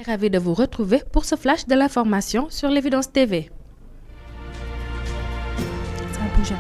Très ravi de vous retrouver pour ce flash de l'information sur l'Évidence TV. Ça bouge.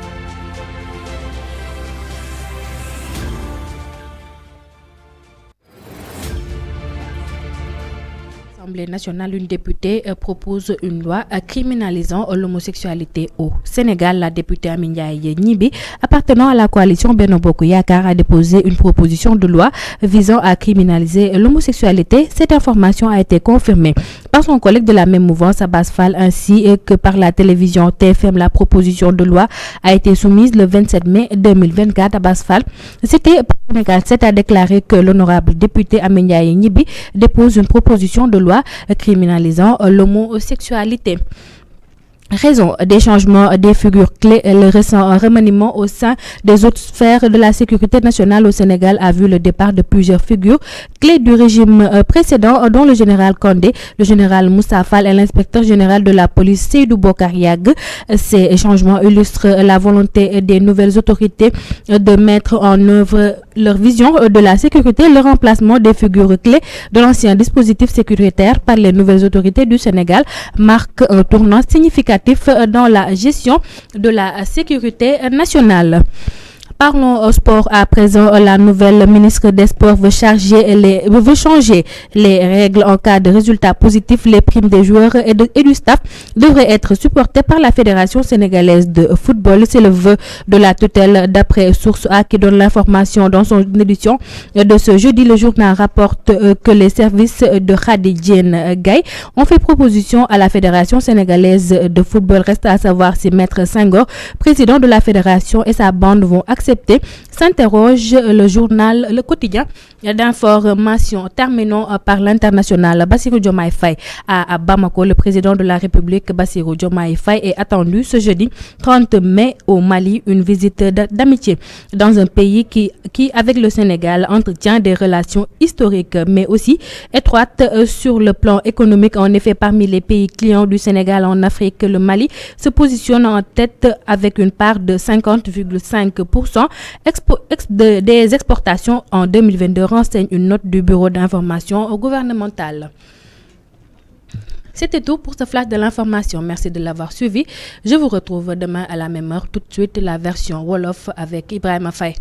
L'Assemblée nationale, une députée propose une loi criminalisant l'homosexualité au Sénégal. La députée Amy Ndiaye Gniby, appartenant à la coalition Benno Bokk Yakaar, a déposé une proposition de loi visant à criminaliser l'homosexualité. Cette information a été confirmée par son collègue de la même mouvance, Abass Fall, ainsi que par la télévision TFM. La proposition de loi a été soumise le 27 mai 2024. Abass Fall, c'était Sénégal 7, a déclaré que l'honorable député Amy Ndiaye Gniby dépose une proposition de loi criminalisant l'homosexualité. Raison des changements des figures clés, le récent remaniement au sein des autres sphères de la sécurité nationale au Sénégal a vu le départ de plusieurs figures clés du régime précédent, dont le général Kandé, le général Moussa Fall et l'inspecteur général de la police Seydou Bokar Yag. Ces changements illustrent la volonté des nouvelles autorités de mettre en œuvre leur vision de la sécurité. Le remplacement des figures clés de l'ancien dispositif sécuritaire par les nouvelles autorités du Sénégal marque un tournant significatif dans la gestion de la sécurité nationale. Parlons au sport à présent. La nouvelle ministre des Sports veut changer les règles en cas de résultats positifs. Les primes des joueurs et du staff devraient être supportées par la Fédération sénégalaise de football. C'est le vœu de la tutelle d'après Source A qui donne l'information dans son édition de ce jeudi. Le journal rapporte que les services de Khady Diène Gaye ont fait proposition à la Fédération sénégalaise de football. Reste à savoir si Maître Senghor, président de la fédération, et sa bande vont accepter. S'interroge le journal Le Quotidien d'information. Terminons par l'international. Bassirou Diomaye Faye à Bamako. Le président de la République, Bassirou Diomaye Faye, est attendu ce jeudi 30 mai au Mali. Une visite d'amitié dans un pays qui, avec le Sénégal, entretient des relations historiques mais aussi étroites sur le plan économique. En effet, parmi les pays clients du Sénégal en Afrique, le Mali se positionne en tête avec une part de 50,5% des exportations en 2022, renseigne une note du bureau d'information gouvernemental. C'était tout pour ce flash de l'information. Merci de l'avoir suivi. Je vous retrouve demain à la même heure. Tout de suite, la version Wolof avec Ibrahima Faye.